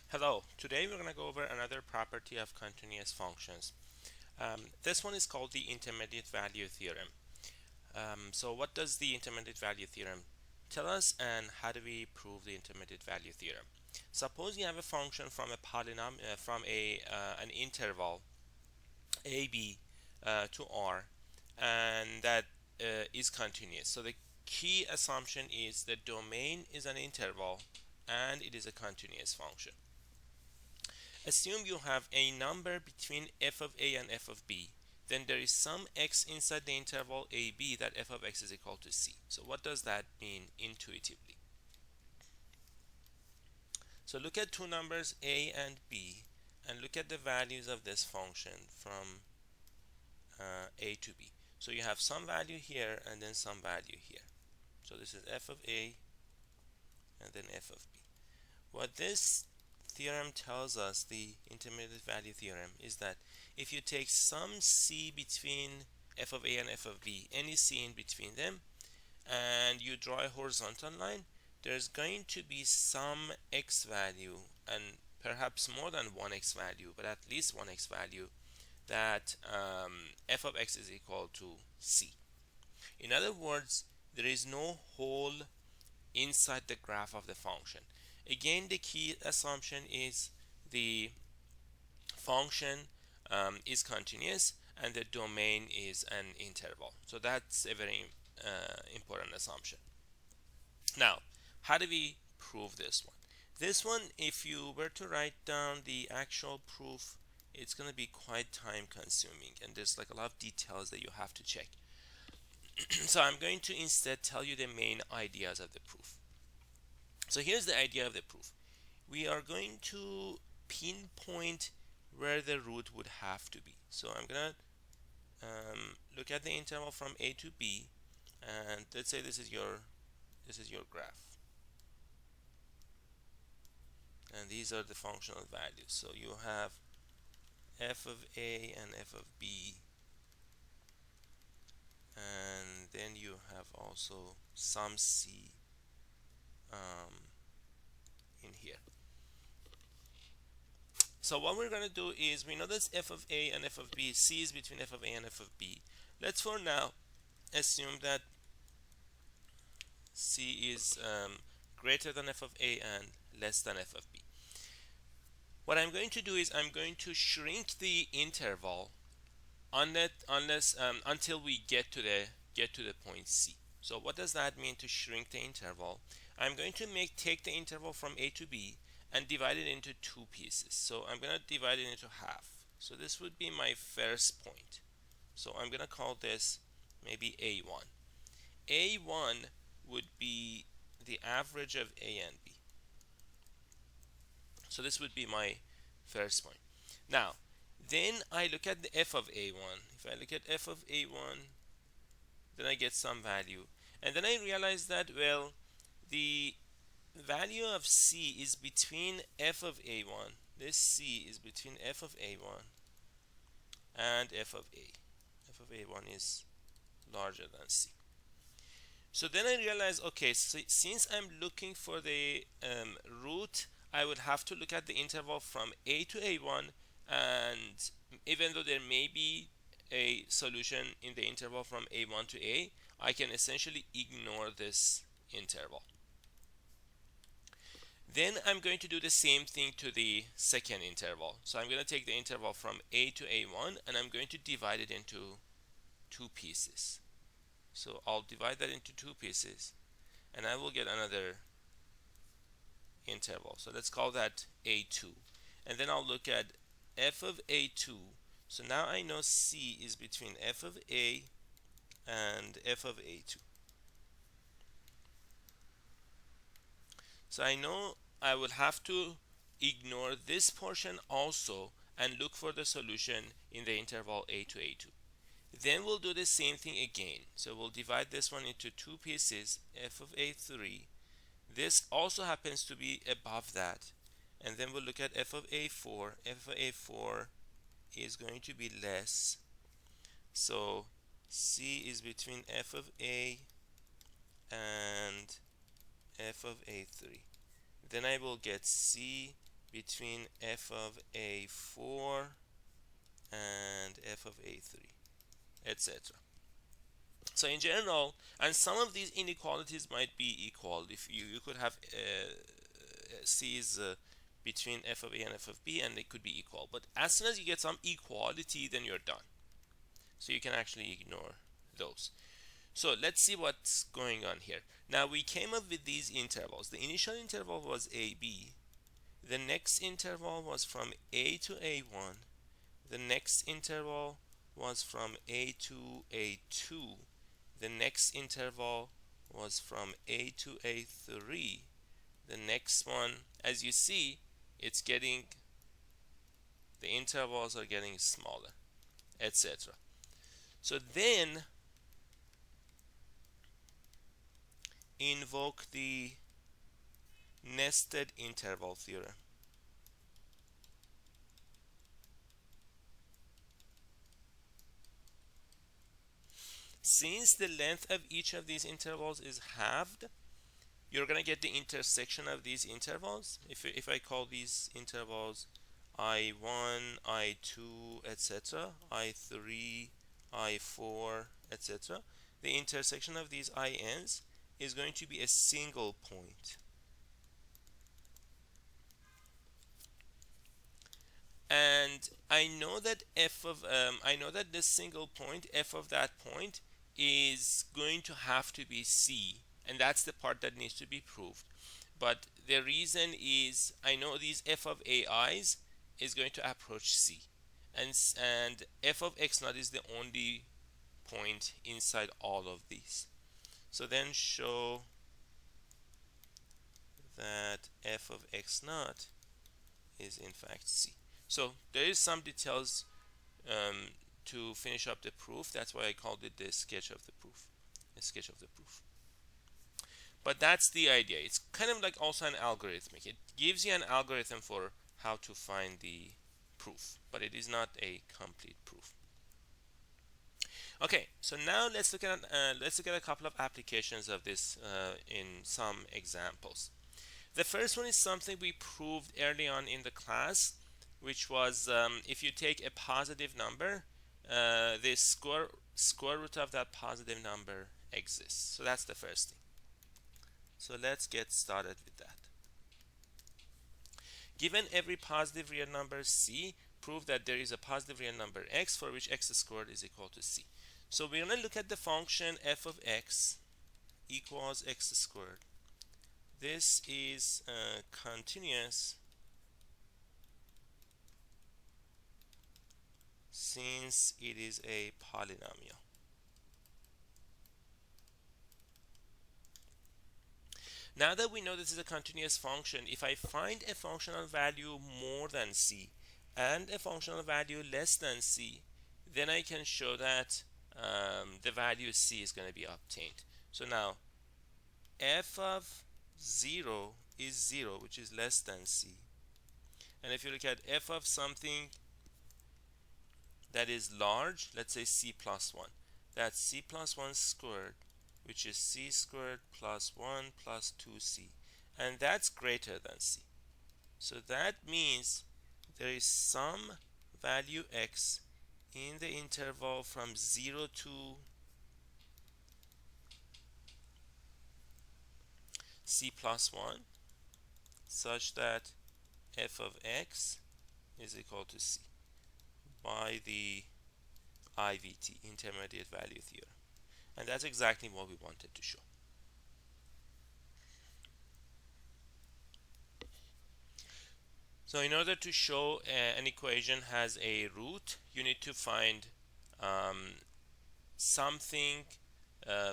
Hello, today we're going to go over another property of continuous functions. This one is called the intermediate value theorem. So what does the intermediate value theorem tell us, and how do we prove the intermediate value theorem? Suppose you have a function from a polynomial from an interval ab to r, and that is continuous. So the key assumption is the domain is an interval and it is a continuous function. Assume you have a number between f of a and f of b. Then there is some x inside the interval ab that f of x is equal to c. So what does that mean intuitively? So look at two numbers a and b and look at the values of this function from a to b. So you have some value here and then some value here. So this is f of a and then f of b. What this theorem tells us, the intermediate value theorem, is that if you take some c between f of a and f of b, any c in between them, and you draw a horizontal line, there's going to be some x value, and perhaps more than one x value, but at least one x value, that f of x is equal to c. In other words, there is no hole inside the graph of the function. Again, the key assumption is the function is continuous and the domain is an interval. So that's a very important assumption. Now, how do we prove this one? This one, if you were to write down the actual proof, it's going to be quite time consuming, and there's like a lot of details that you have to check. So I'm going to instead tell you the main ideas of the proof. So here's the idea of the proof. We are going to pinpoint where the root would have to be. So I'm gonna look at the interval from a to b, and let's say this is your graph, and these are the functional values. So you have f of a and f of b, and then you have also some c in here. So what we're going to do is, we know that's f of a and f of b, c is between f of a and f of b. Let's for now assume that c is greater than f of a and less than f of b. What I'm going to do is I'm going to shrink the interval until we get to the point c. So what does that mean, to shrink the interval? I'm going to take the interval from a to b and divide it into two pieces. So I'm going to divide it into half. So this would be my first point. So I'm going to call this maybe a1. a1 would be the average of a and b. So this would be my first point. Now, then I look at the f of a1. If I look at f of a1, then I get some value. And then I realize that, well, the value of c is between f of a1. This c is between f of a1 and f of a. f of a1 is larger than c. So then I realize, okay, so since I'm looking for the root, I would have to look at the interval from a to a1, and even though there may be a solution in the interval from a1 to a, I can essentially ignore this interval. Then I'm going to do the same thing to the second interval. So I'm going to take the interval from a to a1 and I'm going to divide it into two pieces. So I'll divide that into two pieces and I will get another interval. So let's call that a2. And then I'll look at f of a2. So now I know c is between f of a and f of a2. So I know I will have to ignore this portion also and look for the solution in the interval a to a2. Then we'll do the same thing again. So we'll divide this one into two pieces, f of a3. This also happens to be above that. And then we'll look at f of a4. f of a4 is going to be less. So c is between f of a and f of a3. Then I will get c between f of a4 and f of a3, etc. So in general, and some of these inequalities might be equal. If you could have c's between f of a and f of b, and they could be equal. But as soon as you get some equality, then you're done. So you can actually ignore those. So let's see what's going on here. Now we came up with these intervals. The initial interval was AB. The next interval was from A to A1. The next interval was from A to A2. The next interval was from A to A3. The next one, as you see, the intervals are getting smaller, etc. So then invoke the nested interval theorem. Since the length of each of these intervals is halved, you're going to get the intersection of these intervals. If I call these intervals I1, I2, etc., I3, I4, etc., the intersection of these INs is going to be a single point. And I know that this single point, f of that point, is going to have to be c, and that's the part that needs to be proved. But the reason is I know these f of ai's is going to approach c, and f of x naught is the only point inside all of these. So then show that f of x naught is in fact c. So there is some details to finish up the proof. That's why I called it the sketch of the proof. A sketch of the proof. But that's the idea. It's kind of like also an algorithmic. It gives you an algorithm for how to find the proof, but it is not a complete proof. Okay, so now let's look at a couple of applications of this in some examples. The first one is something we proved early on in the class, which was if you take a positive number, the square root of that positive number exists. So that's the first thing. So let's get started with that. Given every positive real number c, prove that there is a positive real number x for which x squared is equal to c. So we're going to look at the function f of x equals x squared. This is continuous since it is a polynomial. Now that we know this is a continuous function, if I find a functional value more than c and a functional value less than c, then I can show that the value c is going to be obtained. So now f of 0 is 0, which is less than c. And if you look at f of something that is large, let's say c plus 1, that's c plus 1 squared, which is c squared plus 1 plus 2c, and that's greater than c. So that means there is some value x in the interval from 0 to c plus 1 such that f of x is equal to c by the IVT, Intermediate Value Theorem. And that's exactly what we wanted to show. So in order to show an equation has a root, you need to find something,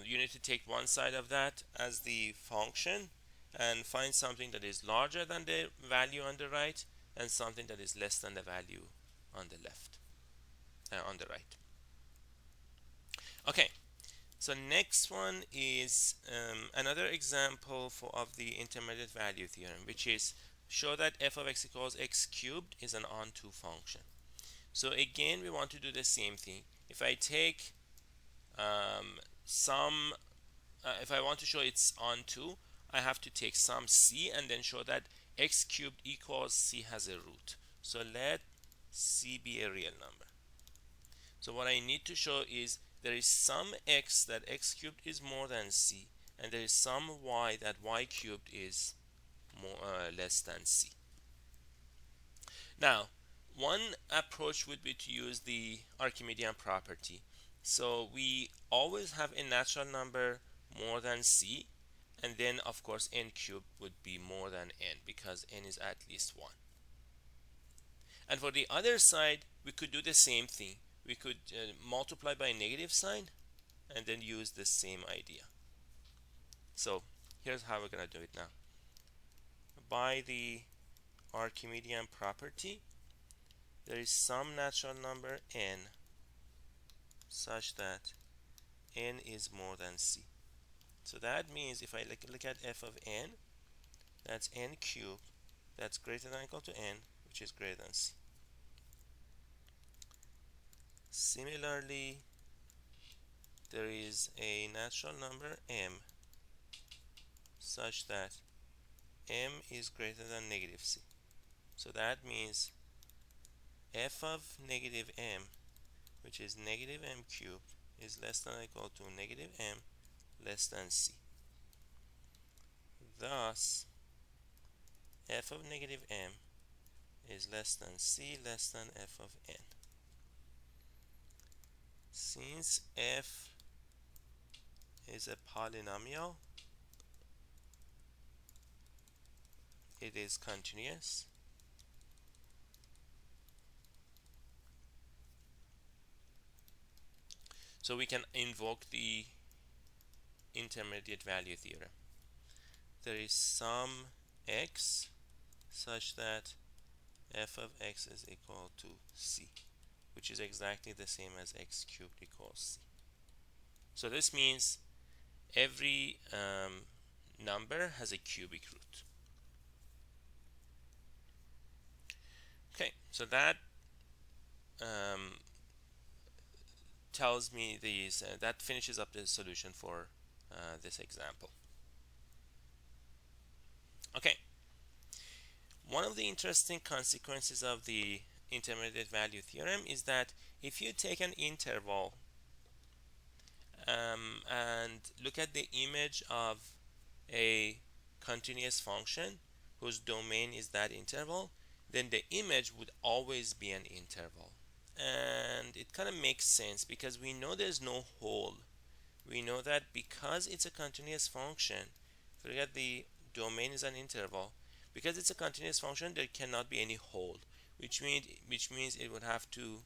you need to take one side of that as the function and find something that is larger than the value on the right and something that is less than the value on the left, on the right. Okay, so next one is another example of the intermediate value theorem, which is show that f of x equals x cubed is an onto function. So again, we want to do the same thing. If I take if I want to show it's onto, I have to take some c and then show that x cubed equals c has a root. So let c be a real number. So what I need to show is there is some x that x cubed is more than c, and there is some y that y cubed is less than c. Now, one approach would be to use the Archimedean property. So we always have a natural number more than c, and then of course n cubed would be more than n because n is at least 1. And for the other side, we could do the same thing. We could multiply by a negative sign and then use the same idea. So here's how we're going to do it now. By the Archimedean property, there is some natural number n such that n is more than c. So that means if I look at f of n, that's n cubed, that's greater than or equal to n, which is greater than c. Similarly, there is a natural number m such that m is greater than negative c. So that means f of negative m, which is negative m cubed, is less than or equal to negative m less than c. Thus, f of negative m is less than c less than f of n. Since f is a polynomial, it is continuous. So we can invoke the intermediate value theorem. There is some x such that f of x is equal to c, which is exactly the same as x cubed equals c. So this means every number has a cubic root. Okay, so that tells me these, that finishes up the solution for this example. Okay, one of the interesting consequences of the intermediate value theorem is that if you take an interval and look at the image of a continuous function whose domain is that interval, then the image would always be an interval. And it kind of makes sense because we know there's no hole. We know that because it's a continuous function, if you look at the domain is an interval, because it's a continuous function, there cannot be any hole, which means it would have to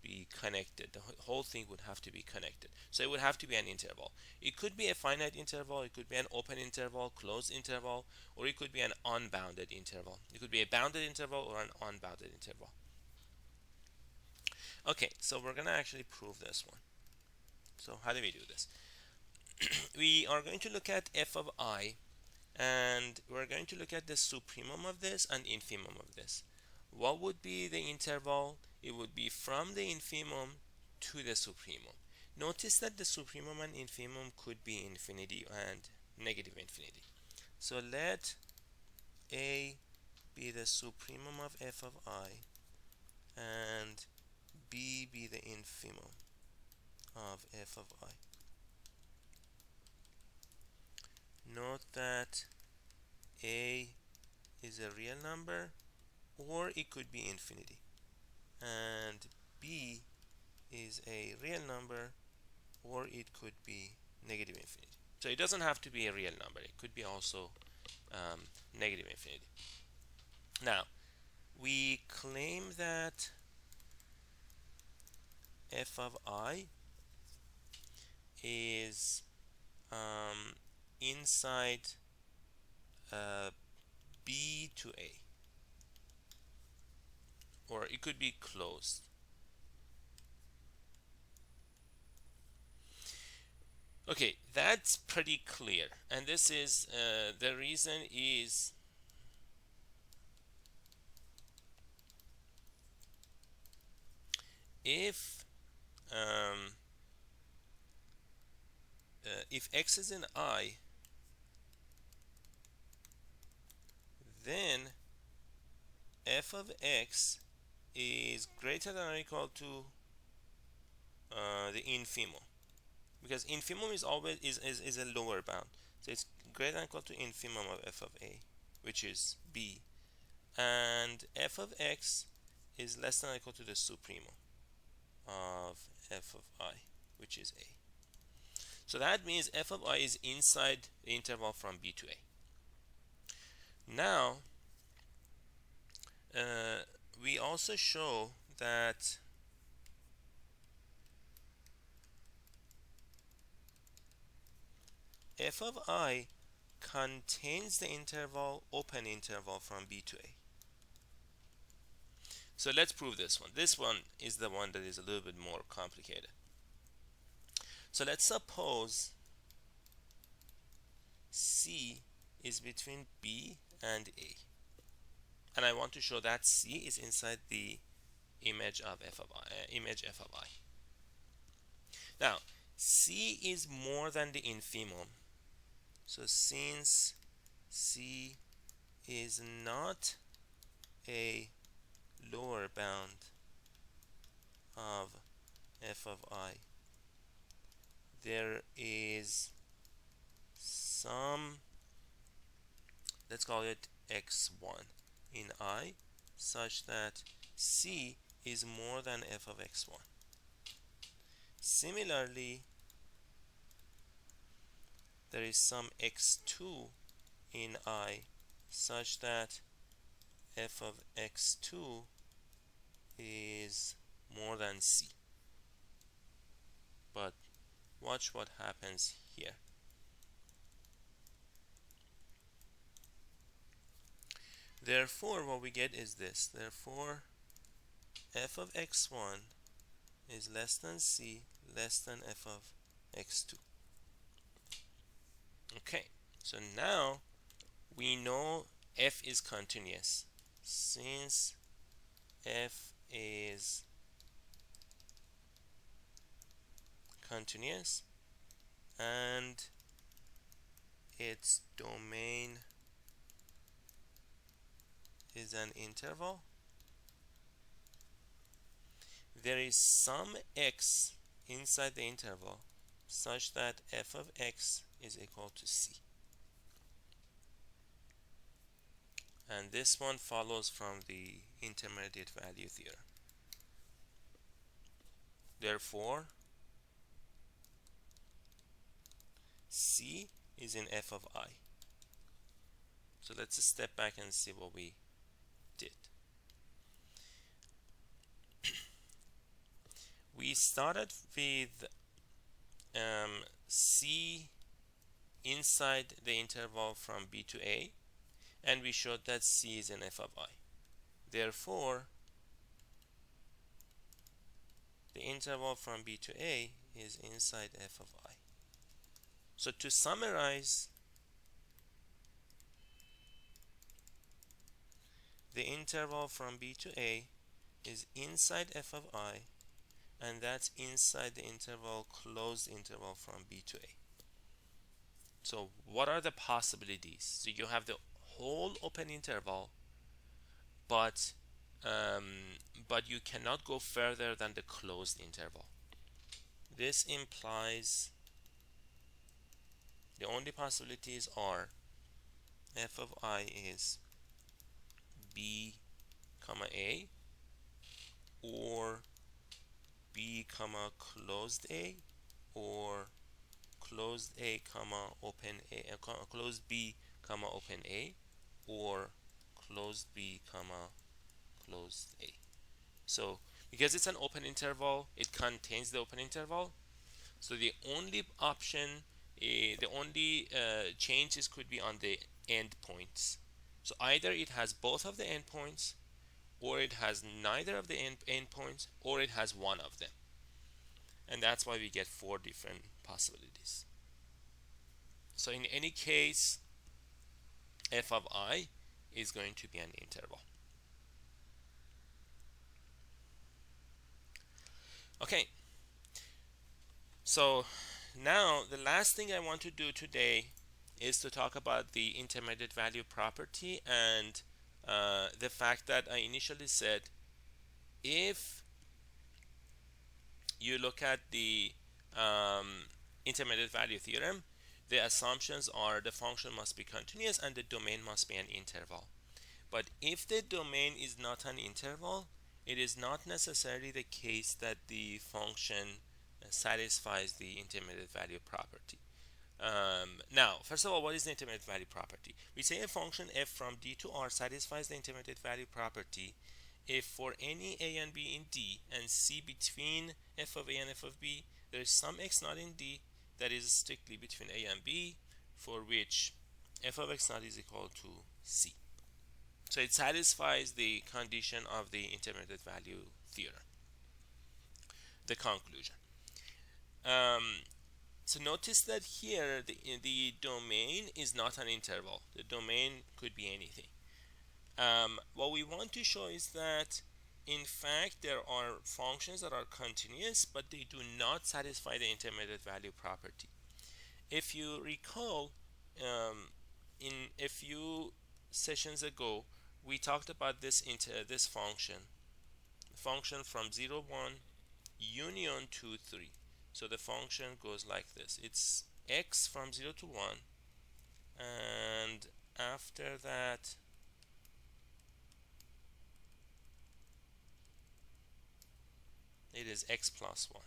be connected. The whole thing would have to be connected. So it would have to be an interval. It could be a finite interval, it could be an open interval, closed interval, or it could be an unbounded interval. It could be a bounded interval or an unbounded interval. Okay, so we're going to actually prove this one. So how do we do this? We are going to look at f of I, and we're going to look at the supremum of this and infimum of this. What would be the interval? It would be from the infimum to the supremum. Notice that the supremum and infimum could be infinity and negative infinity. So let a be the supremum of f of I and b be the infimum of f of I. Note that a is a real number, or it could be infinity, and b is a real number, or it could be negative infinity. So it doesn't have to be a real number, it could be also negative infinity. Now, we claim that f of I is inside b to a, or it could be closed. Okay, that's pretty clear, and this is the reason is if x is in I, then f of x is greater than or equal to the infimum, because infimum is always is a lower bound, so it's greater than or equal to infimum of f of a, which is b, and f of x is less than or equal to the supremum of f of I, which is a. So that means f of I is inside the interval from b to a. Now we also show that f of I contains the interval, open interval from b to a. So let's prove this one. This one is the one that is a little bit more complicated. So let's suppose C is between B and A, and I want to show that C is inside the image of f of I. Now C is more than the infimum, so since C is not a lower bound of f of I, there is some, let's call it x1 in I, such that C is more than f of x1. Similarly, there is some x2 in I, such that f of x2 is more than C. But watch what happens here. Therefore, what we get is this. Therefore, f of x1 is less than C, less than f of x2. Okay, so now we know f is continuous. Since f is continuous and its domain is an interval, there is some x inside the interval such that f of x is equal to C. And this one follows from the intermediate value theorem. Therefore, C is in f of I. So let's step back and see what we did. We started with C inside the interval from B to A, and we showed that C is in f of I. Therefore, the interval from B to A is inside f of I. So to summarize, the interval from B to A is inside f of I, and that's inside the interval, closed interval from B to A. So what are the possibilities? So you have the whole open interval, but you cannot go further than the closed interval. This implies the only possibilities are f of I is B comma A, or B comma closed A, or closed A comma open A, closed B comma open A, or closed B comma closed A. So because it's an open interval, it contains the open interval, so the only option, the only changes could be on the endpoints. So either it has both of the endpoints, or it has neither of the endpoints, or it has one of them. And that's why we get 4 different possibilities. So in any case, f of I is going to be an interval. Okay, so now the last thing I want to do today is to talk about the intermediate value property and the fact that I initially said if you look at the intermediate value theorem, the assumptions are the function must be continuous and the domain must be an interval. But if the domain is not an interval, it is not necessarily the case that the function satisfies the intermediate value property. Now, first of all, what is the intermediate value property? We say a function f from D to R satisfies the intermediate value property if for any a and b in D and C between f of a and f of b, there is some x not in D that is strictly between a and b, for which f of x not is equal to C. So it satisfies the condition of the intermediate value theorem. The conclusion. So notice that here the domain is not an interval. The domain could be anything. What we want to show is that in fact there are functions that are continuous, but they do not satisfy the intermediate value property. If you recall, in a few sessions ago, we talked about this function from 0 1 union 2 3. So the function goes like this. It's x from 0 to 1, and after that it is x plus 1.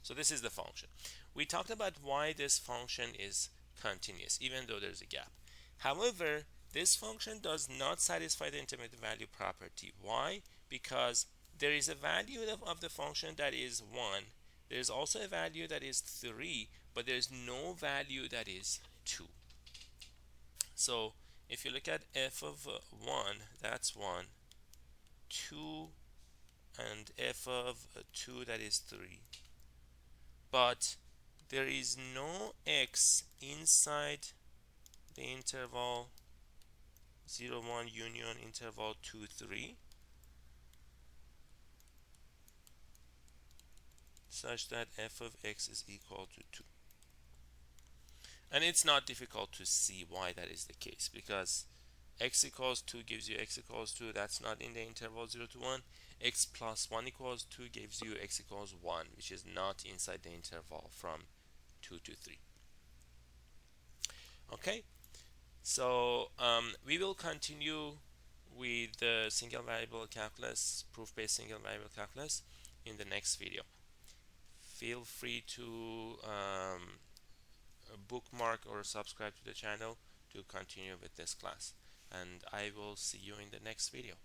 So this is the function. We talked about why this function is continuous even though there's a gap. However, this function does not satisfy the intermediate value property. Why? Because there is a value of the function that is 1. There is also a value that is 3, but there is no value that is 2. So if you look at f of 1, that's 1, 2, and f of 2, that is 3. But there is no x inside the interval 0 1 union interval 2 3 such that f of x is equal to 2. And it's not difficult to see why that is the case, because x equals 2 gives you x equals 2, that's not in the interval 0 to 1. X plus 1 equals 2 gives you x equals 1, which is not inside the interval from 2 to 3. Okay, so we will continue with the single variable calculus, proof-based single variable calculus, in the next video. Feel free to bookmark or subscribe to the channel to continue with this class, and I will see you in the next video.